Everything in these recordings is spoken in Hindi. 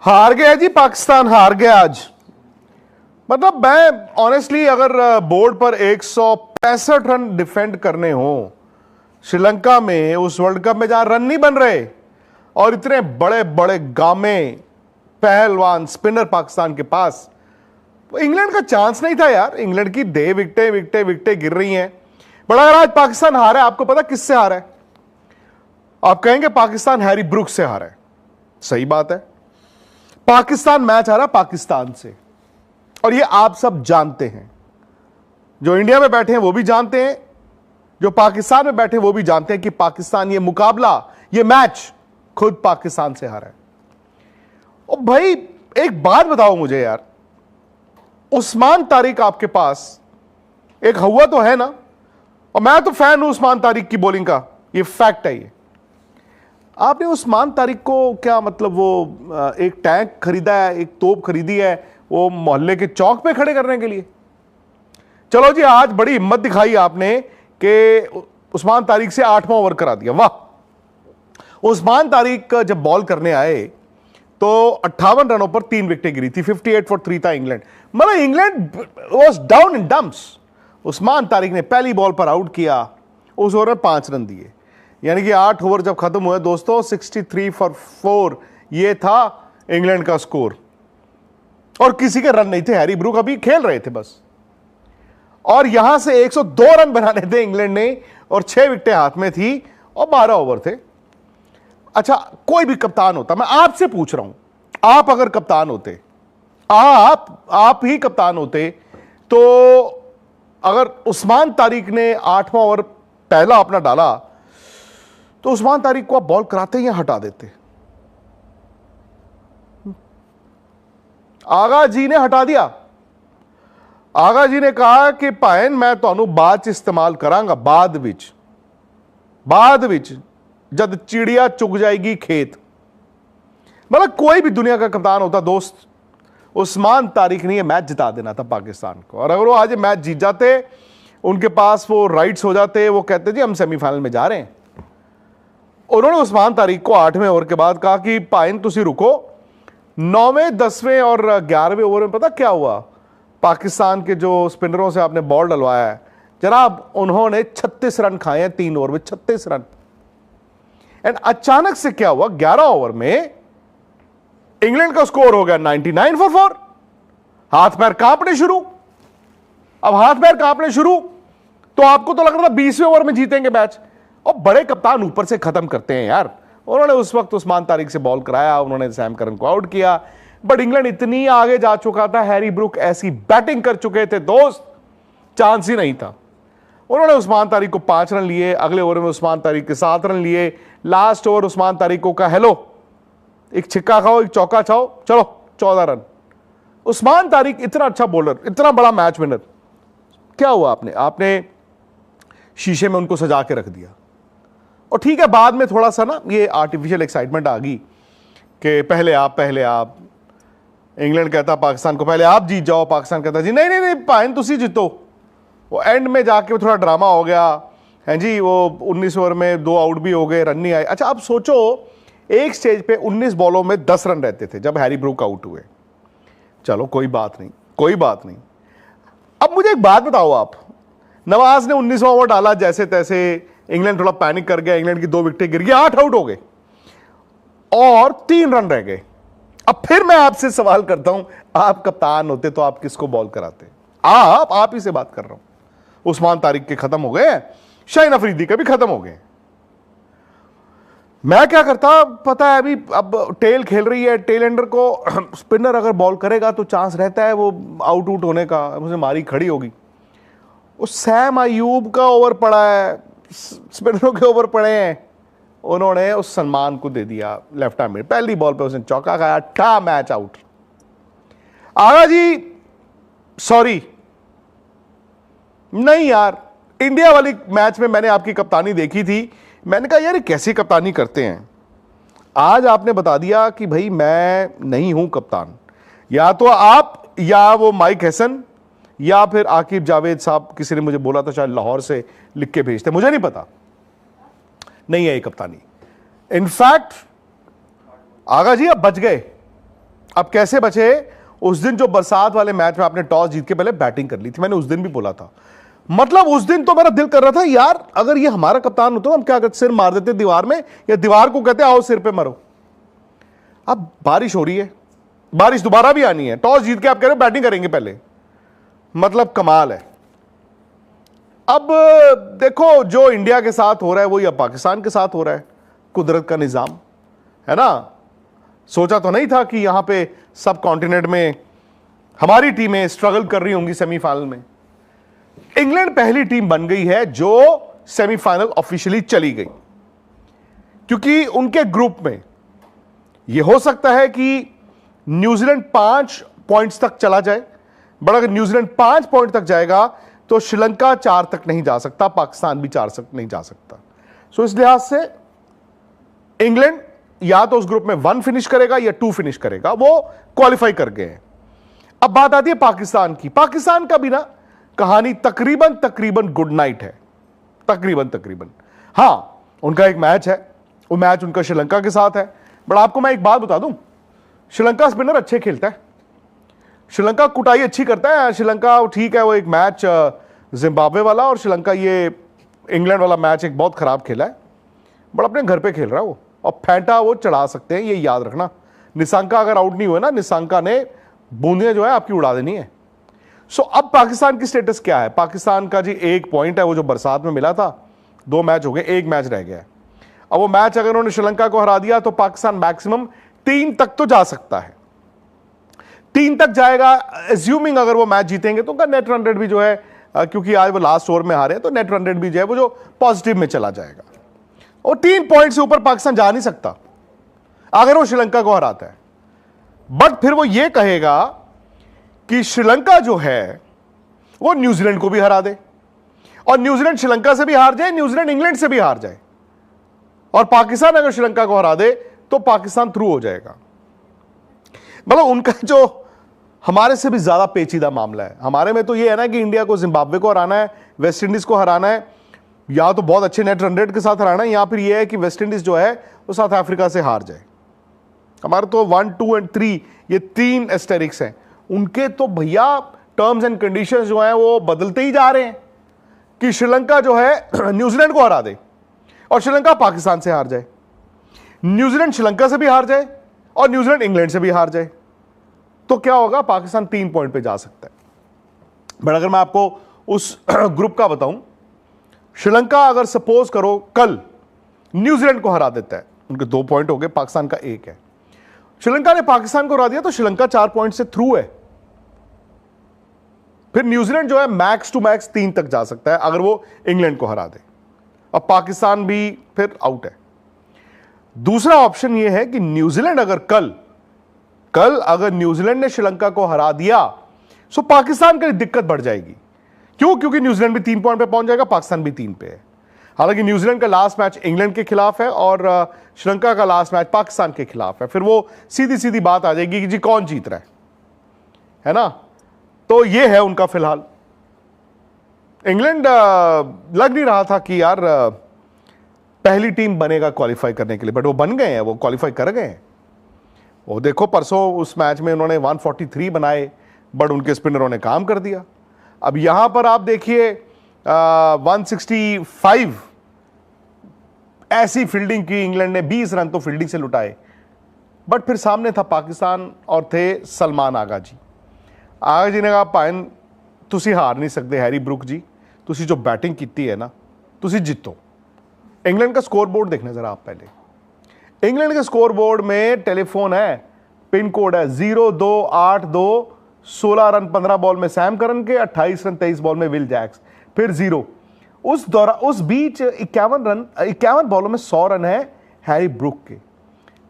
हार गया जी, पाकिस्तान हार गया आज। मतलब मैं ऑनेस्टली अगर बोर्ड पर 165 रन डिफेंड करने हो श्रीलंका में, उस वर्ल्ड कप में जहां रन नहीं बन रहे और इतने बड़े बड़े गामे पहलवान स्पिनर पाकिस्तान के पास, तो इंग्लैंड का चांस नहीं था यार। इंग्लैंड की दे विकेटें विकेटें विकेटें गिर रही हैं। बट अगर आज पाकिस्तान हारा है, आपको पता किससे हारा है? आप कहेंगे पाकिस्तान हैरी ब्रुक्स से हारा है। सही बात है, पाकिस्तान मैच हारा पाकिस्तान से, और ये आप सब जानते हैं। जो इंडिया में बैठे हैं वो भी जानते हैं, जो पाकिस्तान में बैठे हैं वो भी जानते हैं कि पाकिस्तान ये मुकाबला, ये मैच खुद पाकिस्तान से हारा है। और भाई एक बात बताओ मुझे यार, उस्मान तारिक आपके पास एक हुआ तो है ना, और मैं तो फैन हूं उस्मान तारिक की बॉलिंग का, ये फैक्ट है। ये आपने उस्मान तारिक को क्या मतलब वो एक टैंक खरीदा है, एक तोप खरीदी है वो मोहल्ले के चौक पे खड़े करने के लिए? चलो जी, आज बड़ी हिम्मत दिखाई आपने कि उस्मान तारिक से 8वां ओवर करा दिया। वाह! उस्मान तारिक जब बॉल करने आए तो 58 रनों पर 3 विकेटें गिरी थी। 58 फॉर 3 था इंग्लैंड। मतलब England was down in dumps. Usman Tariq ने पहली बॉल पर आउट किया, उस ओवर में 5 रन दिए, यानी कि 8 ओवर जब खत्म हुए दोस्तों 63 फॉर 4 ये था इंग्लैंड का स्कोर। और किसी के रन नहीं थे, हैरी ब्रूक अभी खेल रहे थे बस। और यहां से 102 रन बनाने थे इंग्लैंड ने, और 6 विकेटें हाथ में थी और 12 ओवर थे। अच्छा, कोई भी कप्तान होता, मैं आपसे पूछ रहा हूं, आप अगर कप्तान होते, आप ही कप्तान होते, तो अगर उस्मान तारिक ने 8वां ओवर पहला अपना डाला तो उस्मान तारिक को आप बॉल कराते या हटा देते? आगा जी ने हटा दिया। आगा जी ने कहा कि पायन मैं ਤੁਹਾਨੂੰ ਬਾਅਦ ਚ इस्तेमाल करांगा, बाद विच जब चिड़िया चुग जाएगी खेत। मतलब कोई भी दुनिया का कप्तान होता दोस्त, उस्मान तारिक ने यह मैच जिता देना था पाकिस्तान को। और अगर वो आज मैच जीत जाते, उनके पास वो राइट्स हो जाते, वो कहते जी हम सेमीफाइनल में जा रहे हैं। उन्होंने उस्मान तारिक को 8वें ओवर के बाद कहा कि पाइन तुसी रुको। 9वें 10वें और 11वें ओवर में पता क्या हुआ? पाकिस्तान के जो स्पिनरों से आपने बॉल डलवाया है जनाब, उन्होंने 36 रन खाए हैं 3 ओवर में, 36 रन। एंड अचानक से क्या हुआ, 11 ओवर में इंग्लैंड का स्कोर हो गया 99 फॉर 4। हाथ पैर कांपने शुरू। अब हाथ पैर कांपने शुरू तो आपको तो लग रहा था 20वें ओवर में जीतेंगे मैच। और बड़े कप्तान ऊपर से खत्म करते हैं यार। उन्होंने उस वक्त उस्मान तारिक से बॉल कराया, उन्होंने सैम करन को आउट किया। बट इंग्लैंड इतनी आगे जा चुका था, हैरी ब्रूक ऐसी बैटिंग कर चुके थे दोस्त, चांस ही नहीं था। उन्होंने उस्मान तारिक को 5 रन लिए, अगले ओवर में उस्मान तारिक के 7 रन लिए। लास्ट ओवर उस्मान तारिक को कहा हेलो, एक छिक्का खाओ, एक चौका खाओ, चलो 14 रन। उस्मान तारिक इतना अच्छा बॉलर, इतना बड़ा मैच विनर, क्या हुआ आपने शीशे में उनको सजा के रख दिया। और ठीक है, बाद में थोड़ा सा ना ये आर्टिफिशियल एक्साइटमेंट आ गई कि पहले आप। इंग्लैंड कहता पाकिस्तान को पहले आप जीत जाओ, पाकिस्तान कहता जी नहीं पाइन तुसी जीतो। वो एंड में जाके थोड़ा ड्रामा हो गया है जी। वो 19 ओवर में 2 आउट भी हो गए, रन नहीं आए। अच्छा, आप सोचो एक स्टेज पे 19 बॉलों में 10 रन रहते थे जब हैरी ब्रूक आउट हुए। चलो कोई बात नहीं। अब मुझे एक बात बताओ, आप नवाज ने 19वां ओवर डाला जैसे तैसे, इंग्लैंड थोड़ा पैनिक कर गया, इंग्लैंड की 2 विकेटें गिर गई, 8 आउट हो गए और 3 रन रह गए। अब फिर मैं आपसे सवाल करता हूं, आप कप्तान होते तो आप किसको बॉल कराते? आप ही से बात कर रहा हूं। उस्मान तारिक के खत्म हो गए, शाहीन अफरीदी के भी खत्म हो गए। मैं क्या करता पता है? अभी अब टेल खेल रही है, टेल एंडर को स्पिनर अगर बॉल करेगा तो चांस रहता है वो आउट होने का, उसे मारी खड़ी होगी। उस सैम अयूब का ओवर पड़ा है, स्पिनरों के ओवर पड़े हैं, उन्होंने उस सलमान को दे दिया लेफ्ट हैंड में, पहली बॉल पे उसने चौका खाया, ठा मैच आउट। आगा जी सॉरी नहीं यार, इंडिया वाली मैच में मैंने आपकी कप्तानी देखी थी, मैंने कहा यार कैसी कप्तानी करते हैं। आज आपने बता दिया कि भाई मैं नहीं हूं कप्तान। या तो आप, या वो माइक हैसन, या फिर आकिब जावेद साहब, किसी ने मुझे बोला था शायद लाहौर से लिख के भेजते, मुझे नहीं पता, नहीं है ये कप्तानी। इनफैक्ट आगा जी आप बच गए, अब कैसे बचे? उस दिन जो बरसात वाले मैच में आपने टॉस जीत के पहले बैटिंग कर ली थी, मैंने उस दिन भी बोला था। मतलब उस दिन तो मेरा दिल कर रहा था यार, अगर ये हमारा कप्तान होता तो हम क्या करते, सिर मार देते दीवार में, या दीवार को कहते आओ सिर पे मरो। अब बारिश हो रही है, बारिश दोबारा भी आनी है, टॉस जीत के आप कह रहे हो बैटिंग करेंगे पहले, मतलब कमाल है। अब देखो जो इंडिया के साथ हो रहा है वो या पाकिस्तान के साथ हो रहा है, कुदरत का निजाम है ना। सोचा तो नहीं था कि यहां पे सब कॉन्टिनेंट में हमारी टीमें स्ट्रगल कर रही होंगी सेमीफाइनल में। इंग्लैंड पहली टीम बन गई है जो सेमीफाइनल ऑफिशियली चली गई, क्योंकि उनके ग्रुप में यह हो सकता है कि न्यूजीलैंड 5 पॉइंट्स तक चला जाए, बट अगर न्यूजीलैंड 5 पॉइंट तक जाएगा तो श्रीलंका 4 तक नहीं जा सकता, पाकिस्तान भी 4 तक नहीं जा सकता। सो इस लिहाज से इंग्लैंड या तो उस ग्रुप में 1 फिनिश करेगा या 2 फिनिश करेगा, वो क्वालिफाई कर गए हैं। अब बात आती है पाकिस्तान की। पाकिस्तान का भी ना कहानी तकरीबन गुड नाइट है, तकरीबन। हां, उनका एक मैच है, वो मैच उनका श्रीलंका के साथ है। बट आपको मैं एक बात बता दूं, श्रीलंका स्पिनर अच्छे खेलता है, श्रीलंका कुटाई अच्छी करता है। श्रीलंका ठीक है, वो एक मैच जिम्बाब्वे वाला और श्रीलंका ये इंग्लैंड वाला मैच एक बहुत खराब खेला है, बट अपने घर पे खेल रहा है वो, और फेंटा वो चढ़ा सकते हैं, ये याद रखना। निशंका अगर आउट नहीं हुए ना, निशंका ने बूंदियां जो है आपकी उड़ा देनी है। सो अब पाकिस्तान की स्टेटस क्या है? पाकिस्तान का जी 1 पॉइंट है, वो जो बरसात में मिला था। 2 मैच हो गए, 1 मैच रह गया है। अब वो मैच अगर उन्होंने श्रीलंका को हरा दिया तो पाकिस्तान मैक्सिमम 3 तक तो जा सकता है, 3 तक जाएगा। एज्यूमिंग अगर वो मैच जीतेंगे तो उनका नेट रन रेट भी जो है, क्योंकि आज वो लास्ट ओवर में हारे तो नेट रन रेट भी जो है वो जो पॉजिटिव में चला जाएगा, और 3 पॉइंट से ऊपर पाकिस्तान जा नहीं सकता अगर वो श्रीलंका को हराता है। बट फिर वो ये कहेगा कि श्रीलंका जो है वो न्यूजीलैंड को भी हरा दे, और न्यूजीलैंड श्रीलंका से भी हार जाए, न्यूजीलैंड इंग्लैंड से भी हार जाए, और पाकिस्तान अगर श्रीलंका को हरा दे तो पाकिस्तान थ्रू हो जाएगा। मतलब उनका जो हमारे से भी ज्यादा पेचीदा मामला है। हमारे में तो ये है ना कि इंडिया को जिम्बाब्वे को हराना है, वेस्ट इंडीज को हराना है, या तो बहुत अच्छे नेट रन रेट के साथ हराना है, या फिर ये है कि वेस्ट इंडीज जो है वो साउथ अफ्रीका से हार जाए। हमारे तो 1, 2 और 3 ये 3 एस्टेरिक्स हैं। उनके तो भैया टर्म्स एंड कंडीशंस जो हैं वो बदलते ही जा रहे हैं कि श्रीलंका जो है न्यूजीलैंड को हरा दे और श्रीलंका पाकिस्तान से हार जाए, न्यूजीलैंड श्रीलंका से भी हार जाए और न्यूजीलैंड इंग्लैंड से भी हार जाए, तो क्या होगा? पाकिस्तान 3 पॉइंट पे जा सकता है। बट अगर मैं आपको उस ग्रुप का बताऊं, श्रीलंका अगर सपोज करो कल न्यूजीलैंड को हरा देता है, उनके 2 पॉइंट हो गए, पाकिस्तान का 1 है। श्रीलंका ने पाकिस्तान को हरा दिया तो श्रीलंका 4 पॉइंट से थ्रू है। फिर न्यूजीलैंड जो है मैक्स टू मैक्स 3 तक जा सकता है अगर वो इंग्लैंड को हरा दे, और पाकिस्तान भी फिर आउट है। दूसरा ऑप्शन यह है कि न्यूजीलैंड अगर कल अगर न्यूजीलैंड ने श्रीलंका को हरा दिया तो पाकिस्तान के लिए दिक्कत बढ़ जाएगी। क्यों? क्योंकि न्यूजीलैंड भी 3 पॉइंट पे पहुंच जाएगा, पाकिस्तान भी 3 पे है। हालांकि न्यूजीलैंड का लास्ट मैच इंग्लैंड के खिलाफ है और श्रीलंका का लास्ट मैच पाकिस्तान के खिलाफ है। फिर वो सीधी सीधी बात आ जाएगी कि जी कौन जीत रहा है ना। तो ये है उनका फिलहाल। इंग्लैंड लग नहीं रहा था कि यार पहली टीम बनेगा क्वालिफाई करने के लिए, बट वो बन गए हैं, वो क्वालिफाई कर गए हैं। वो देखो परसों उस मैच में उन्होंने 143 बनाए, बट उनके स्पिनरों ने काम कर दिया। अब यहां पर आप देखिए 165 ऐसी फील्डिंग की इंग्लैंड ने, 20 रन तो फील्डिंग से लुटाए, बट फिर सामने था पाकिस्तान और थे सलमान आगा जी। आगा जी ने कहा भाई तुसी हार नहीं सकते हैरी ब्रुक जी, तुसी जो बैटिंग की है ना तुसी जितो। इंग्लैंड का स्कोर बोर्ड देखना जरा आप पहले। इंग्लैंड के स्कोर बोर्ड में टेलीफोन है, पिन कोड है 0282, 16 रन 15 बॉल में सैम करन के, 28 रन 23 बॉल में विल जैक्स, फिर 0। उस बीच 51 बॉलों में 100 रन है हैरी ब्रुक के।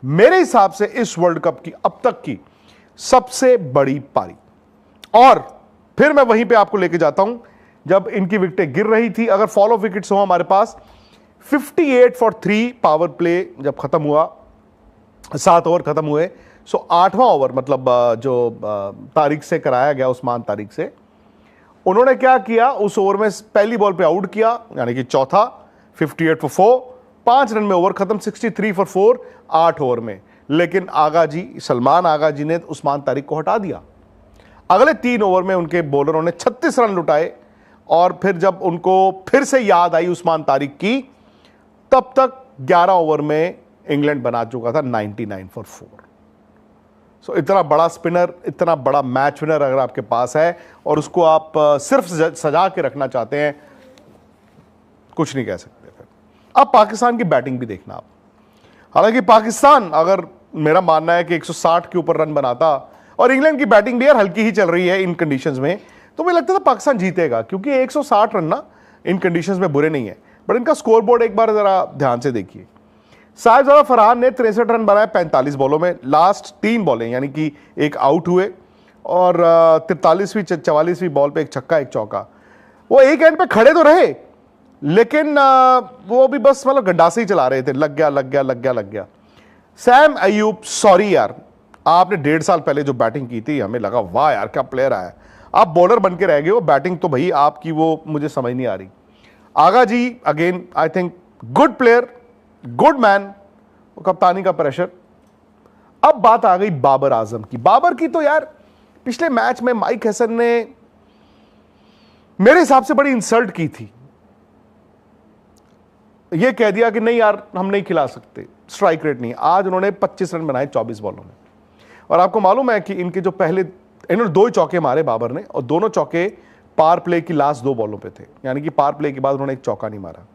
मेरे हिसाब से इस वर्ल्ड कप की अब तक की सबसे बड़ी पारी। और फिर मैं वहीं पे आपको लेके जाता हूं जब इनकी विकेटें गिर रही थी। अगर फॉलो विकेट्स हो हमारे पास 58 फॉर 3 पावर प्ले जब खत्म हुआ, 7 ओवर खत्म हुए, सो 8वां ओवर मतलब जो तारीख से कराया गया, उस्मान तारीख से, उन्होंने क्या किया, उस ओवर में पहली बॉल पे आउट किया, यानी कि चौथा, 58 फॉर 4, 5 रन में ओवर खत्म, 63 फॉर 4 8 ओवर में। लेकिन आगा जी, सलमान आगा जी ने उस्मान तारिक को हटा दिया। अगले 3 ओवर में उनके बॉलरों ने 36 रन लुटाए और फिर जब उनको फिर से याद आई उस्मान तारिक की, तब तक 11 ओवर में इंग्लैंड बना चुका था 99 फॉर 4। सो इतना बड़ा स्पिनर, इतना बड़ा मैच विनर अगर आपके पास है और उसको आप सिर्फ सजा के रखना चाहते हैं, कुछ नहीं कह सकते। फिर अब पाकिस्तान की बैटिंग भी देखना आप। हालांकि पाकिस्तान, अगर मेरा मानना है कि 160 के ऊपर रन बनाता, और इंग्लैंड की बैटिंग भी यार हल्की ही चल रही है इन कंडीशंस में, तो मुझे लगता था पाकिस्तान जीतेगा, क्योंकि 160 रन ना इन कंडीशंस में बुरे नहीं है। बट इनका स्कोरबोर्ड एक बार जरा ध्यान से देखिए। साहिबजादा फरहान ने 63 रन बनाए 45 बॉलों में। लास्ट 3 बॉलें यानी कि एक आउट हुए और 43वीं 44वीं बॉल पे एक छक्का, एक चौका। वो एक एंड पे खड़े तो रहे, लेकिन वो भी बस मतलब गंडासे ही चला रहे थे, लग गया लग गया लग गया लग गया। सैम अयूब, सॉरी यार, आपने 1.5 साल पहले जो बैटिंग की थी, हमें लगा वाह यार क्या प्लेयर आया, आप बॉलर बन के रह गए हो। बैटिंग तो भाई आपकी वो मुझे समझ नहीं आ रही। Agha ji again I think good player, good man, कप्तानी का प्रेशर। अब बात आ गई बाबर आजम की। बाबर की तो यार पिछले मैच में माइक हसन ने मेरे हिसाब से बड़ी इंसल्ट की थी। यह कह दिया कि नहीं यार हम नहीं खिला सकते, स्ट्राइक रेट नहीं। आज उन्होंने 25 रन बनाए 24 बॉलों में, और आपको मालूम है कि इनके जो पहले, इन्होंने 2 चौके मारे बाबर ने, और दोनों चौके पार प्ले की लास्ट 2 बॉलों पे थे, यानी कि पार प्ले के बाद उन्होंने एक चौका नहीं मारा।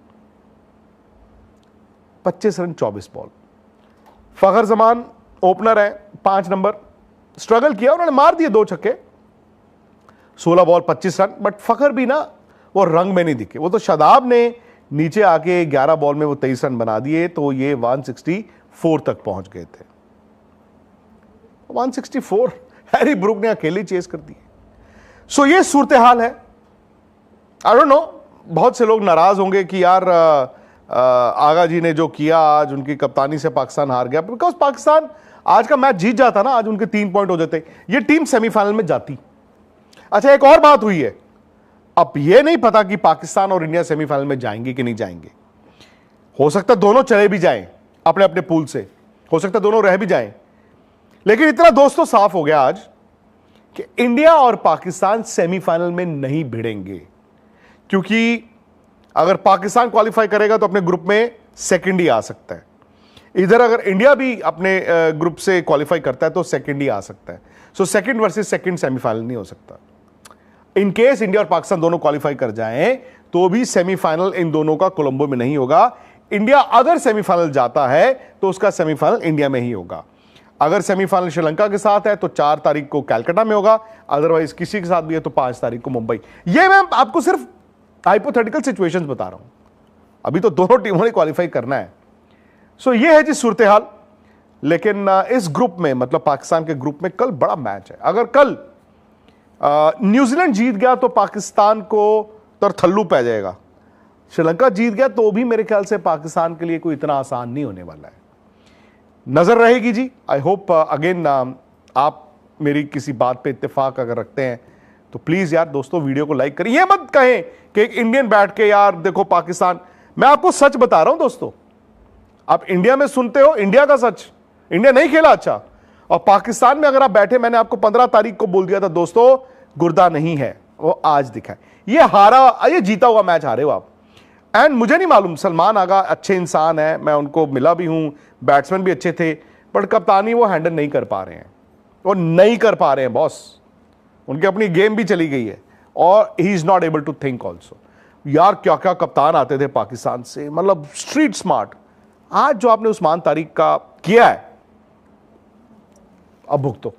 25 रन 24 बॉल। फखर जमान ओपनर है, 5 नंबर, स्ट्रगल किया, उन्होंने मार दिए 2 छक्के, 16 बॉल 25 रन। बट फखर भी ना वो रंग में नहीं दिखे। वो तो शादाब ने नीचे आके 11 बॉल में वो 23 रन बना दिए, तो ये 164 तक पहुंच गए थे। 164 हैरी ब्रूक ने अकेले चेस कर दिए। सो ये सूरत हाल है। आई डोंट नो, बहुत से लोग नाराज होंगे कि यार आगा जी ने जो किया आज, उनकी कप्तानी से पाकिस्तान हार गया। बिकॉज पाकिस्तान आज का मैच जीत जाता ना, आज उनके 3 पॉइंट हो जाते, ये टीम सेमीफाइनल में जाती। अच्छा, एक और बात हुई है, अब ये नहीं पता कि पाकिस्तान और इंडिया सेमीफाइनल में जाएंगे कि नहीं जाएंगे। हो सकता है दोनों चले भी जाएं अपने अपने पूल से, हो सकता है दोनों रह भी जाएं, लेकिन इतना दोस्तों साफ हो गया आज कि इंडिया और पाकिस्तान सेमीफाइनल में नहीं भिड़ेंगे। क्योंकि अगर पाकिस्तान क्वालिफाई करेगा तो अपने ग्रुप में सेकंड ही आ सकता है, इधर अगर इंडिया भी अपने ग्रुप से क्वालिफाई करता है तो सेकंड ही आ सकता है। So second versus second semifinal नहीं हो सकता। इन केस इंडिया और पाकिस्तान दोनों क्वालिफाई कर जाएं तो भी सेमीफाइनल इन दोनों का कोलंबो में नहीं होगा। इंडिया अगर सेमीफाइनल जाता है तो उसका सेमीफाइनल इंडिया में ही होगा। अगर सेमीफाइनल श्रीलंका के साथ है तो 4 तारीख को कलकत्ता में होगा, अदरवाइज किसी के साथ भी है तो 5 तारीख को मुंबई। ये मैं आपको सिर्फ हाइपोथेटिकल सिचुएशंस बता रहा हूं, अभी तो दोनों टीमों ने क्वालिफाई करना है। सो ये है जी सूरत हाल। लेकिन इस ग्रुप में, मतलब पाकिस्तान के ग्रुप में कल बड़ा मैच है। अगर कल न्यूजीलैंड जीत गया तो पाकिस्तान को तरथल्लू पै जाएगा। श्रीलंका जीत गया तो भी मेरे ख्याल से पाकिस्तान के लिए कोई इतना आसान नहीं होने वाला है। नजर रहेगी जी। आई होप अगेन आप मेरी किसी बात पे इत्तेफाक अगर रखते हैं तो प्लीज यार दोस्तों वीडियो को लाइक करिए। ये मत कहें कि एक इंडियन बैठ के यार देखो पाकिस्तान, मैं आपको सच बता रहा हूं दोस्तों। आप इंडिया में सुनते हो इंडिया का सच, इंडिया नहीं खेला अच्छा, और पाकिस्तान में अगर आप बैठे, मैंने आपको 15 तारीख को बोल दिया था दोस्तों गुर्दा नहीं है, वो आज दिखा है। ये हारा, ये जीता हुआ मैच हारे हो आप। एंड मुझे नहीं मालूम, सलमान आगा अच्छे इंसान है, मैं उनको मिला भी हूं, बैट्समैन भी अच्छे थे, बट कप्तानी वो हैंडल नहीं कर पा रहे हैं, वो नहीं कर पा रहे हैं बॉस। उनकी अपनी गेम भी चली गई है और he is not able to think also. यार क्या क्या कप्तान आते थे पाकिस्तान से, मतलब स्ट्रीट स्मार्ट। आज जो आपने उस्मान तारिक का किया है, अब भुगतो।